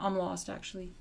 I'm lost actually.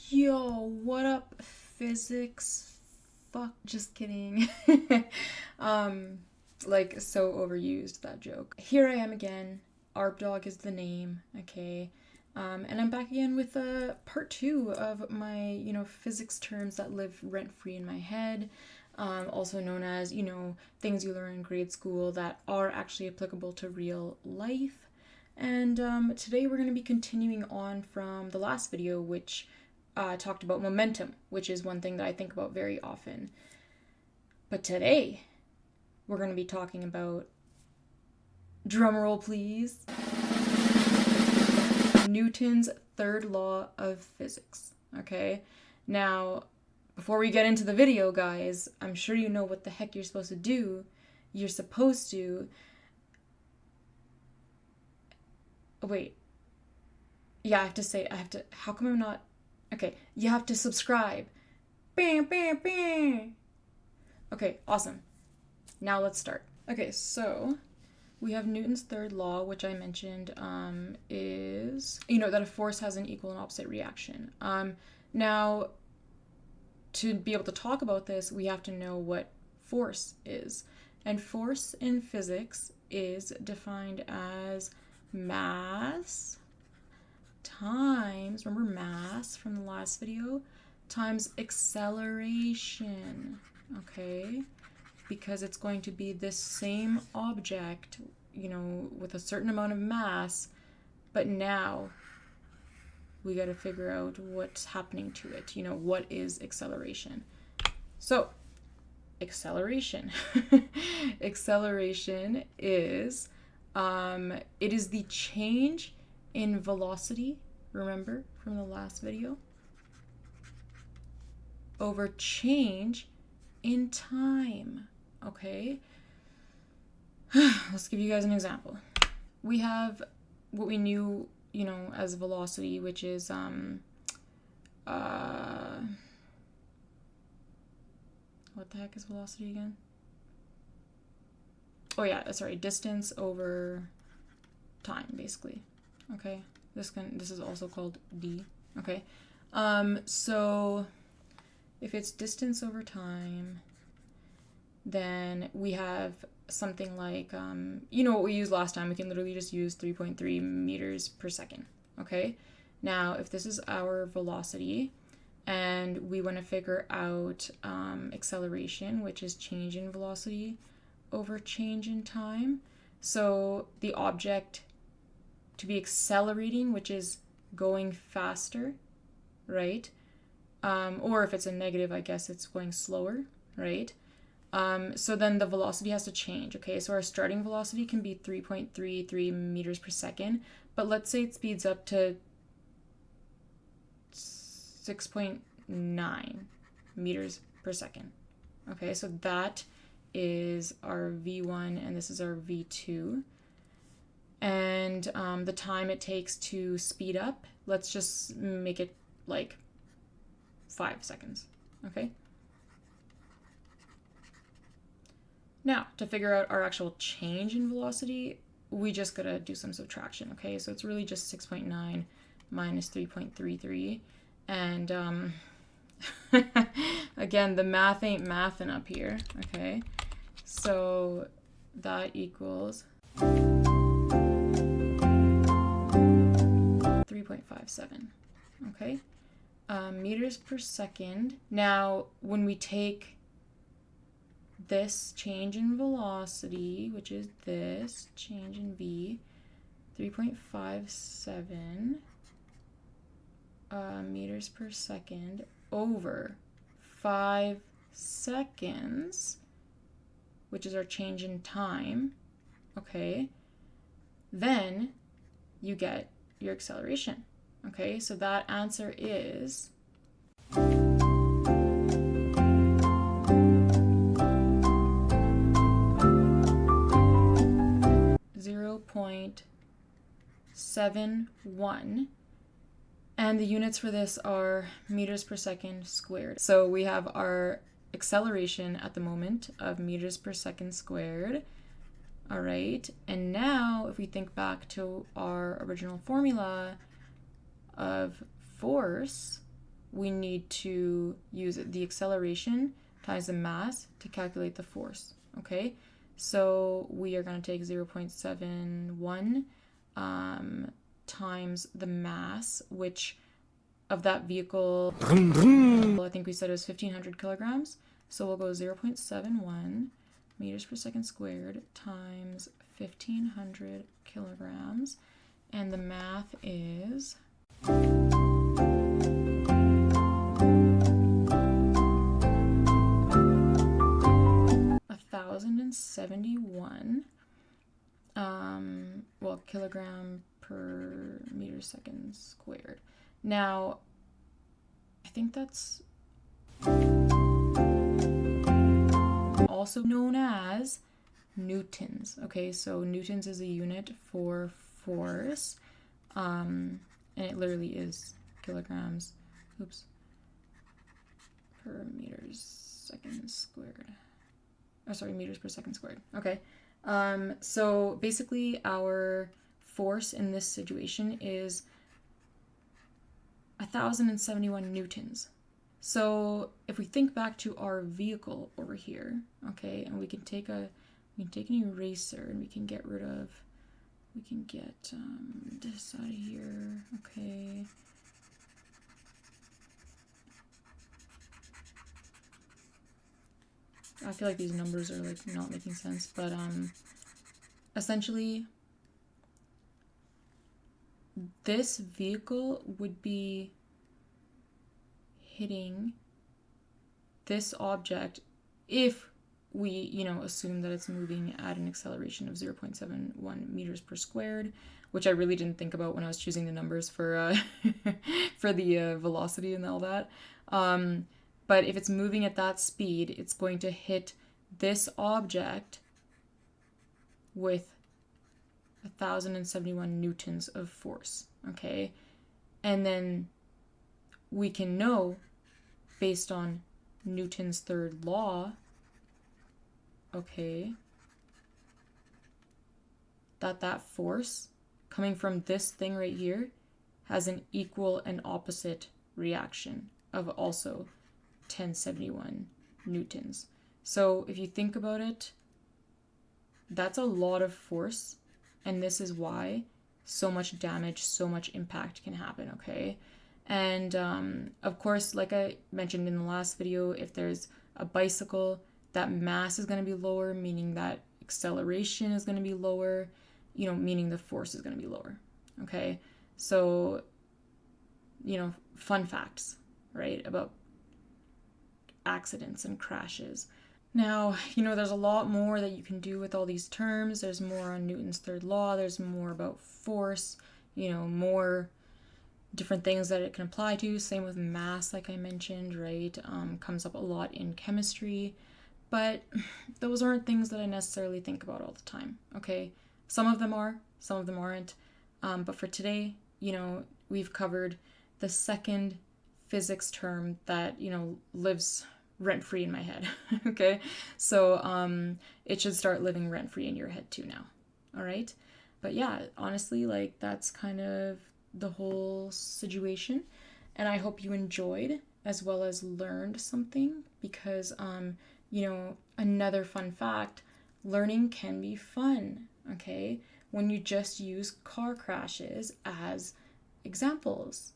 Yo, what up, physics? Fuck, just kidding. Like, so overused, that joke. Here I am again. ArbDog is the name, okay? And I'm back again with part 2 of my, physics terms that live rent-free in my head. Also known as, things you learn in grade school that are actually applicable to real life. And today we're going to be continuing on from the last video, which talked about momentum, which is one thing that I think about very often. But today, we're going to be talking about, drumroll please, Newton's third law of physics, okay? Now, before we get into the video, guys, I'm sure you know what the heck you're supposed to do. You're supposed to... Wait. Yeah, I have to... How come I'm not... Okay, you have to subscribe. Bam, bam, bam. Okay, awesome. Now let's start. Okay, so we have Newton's third law, which I mentioned is, that a force has an equal and opposite reaction. Now, to be able to talk about this, we have to know what force is. And force in physics is defined as mass times, remember mass from the last video, times acceleration, okay? Because it's going to be this same object, with a certain amount of mass, but now we got to figure out what's happening to it, what is acceleration. So, acceleration. Acceleration is, it is the change in velocity, remember from the last video, over change in time, okay? Let's give you guys an example. We have what we knew, as velocity, which is, what the heck is velocity again? Oh yeah, sorry, distance over time, basically. Okay, this is also called d. Okay, so if it's distance over time, then we have something like what we used last time. We can literally just use 3.3 meters per second. Okay, now if this is our velocity and we want to figure out acceleration, which is change in velocity over change in time, so the object to be accelerating, which is going faster, right? Or if it's a negative, I guess it's going slower, right? So then the velocity has to change, okay? So our starting velocity can be 3.33 meters per second, but let's say it speeds up to 6.9 meters per second, okay? So that is our V1 and this is our V2. And the time it takes to speed up, let's just make it like 5 seconds, okay? Now, to figure out our actual change in velocity, we just gotta do some subtraction, okay? So it's really just 6.9 minus 3.33. And again, the math ain't mathin' up here, okay? So that equals 3.57, okay? Meters per second. Now, when we take this change in velocity, which is this change in v, 3.57 meters per second over 5 seconds, which is our change in time, okay, then you get your acceleration. Okay, so that answer is 0.71, and the units for this are meters per second squared. So we have our acceleration at the moment of meters per second squared. All right, and now if we think back to our original formula of force, we need to use the acceleration times the mass to calculate the force, okay? So we are going to take 0.71 times the mass, which of that vehicle, I think we said it was 1,500 kilograms. So we'll go 0.71 meters per second squared times 1,500 kilograms. And the math is 1,071 kilogram per meter second squared. Now, I think that's also known as newtons. Okay, so newtons is a unit for force, and it literally is kilograms, per meters second squared. Oh, sorry, meters per second squared. Okay, so basically our force in this situation is 1,071 newtons. So if we think back to our vehicle over here, okay, and we can take an eraser and we can get this out of here, okay. I feel like these numbers are like not making sense, but essentially this vehicle would be hitting this object if we, assume that it's moving at an acceleration of 0.71 meters per squared, which I really didn't think about when I was choosing the numbers for for the velocity and all that. But if it's moving at that speed, it's going to hit this object with 1,071 newtons of force, okay? And then we can know, based on Newton's third law, okay, that force coming from this thing right here has an equal and opposite reaction of also 1071 newtons. So if you think about it, that's a lot of force, and this is why so much damage, so much impact can happen, okay? And of course, like I mentioned in the last video, if there's a bicycle, that mass is going to be lower, meaning that acceleration is going to be lower, meaning the force is going to be lower, okay? So, fun facts, right, about accidents and crashes. Now, there's a lot more that you can do with all these terms. There's more on Newton's third law. There's more about force, more different things that it can apply to. Same with mass, like I mentioned, right? Comes up a lot in chemistry. But those aren't things that I necessarily think about all the time, okay? Some of them are, some of them aren't. But for today, we've covered the second physics term that, lives rent-free in my head, okay? So it should start living rent-free in your head too now, all right? But yeah, honestly, like, that's kind of the whole situation, and I hope you enjoyed as well as learned something, because another fun fact, learning can be fun, okay, when you just use car crashes as examples,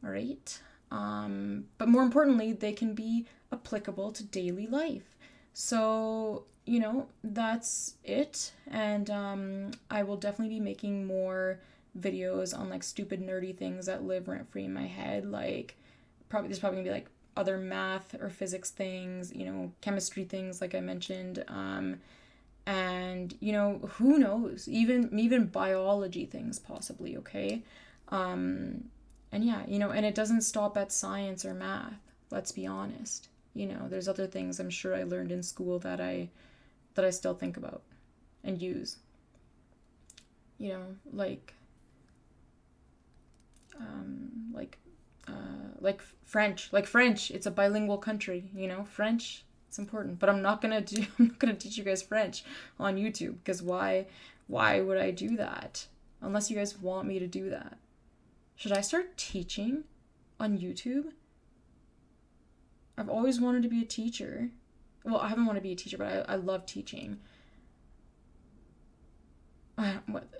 all right? But more importantly, they can be applicable to daily life. So, that's it. And I will definitely be making more videos on like stupid nerdy things that live rent free in my head. Like there's probably gonna be like other math or physics things, chemistry things like I mentioned. And who knows, even biology things possibly, okay? And yeah, and it doesn't stop at science or math. Let's be honest. There's other things I'm sure I learned in school that I still think about and use. Like French. Like French, it's a bilingual country, French, It's important. But I'm not gonna teach you guys French on YouTube, because why would I do that? Unless you guys want me to do that. Should I start teaching on YouTube? I've always wanted to be a teacher. Well, I haven't wanted to be a teacher, but I love teaching.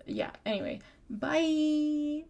Yeah, anyway. Bye!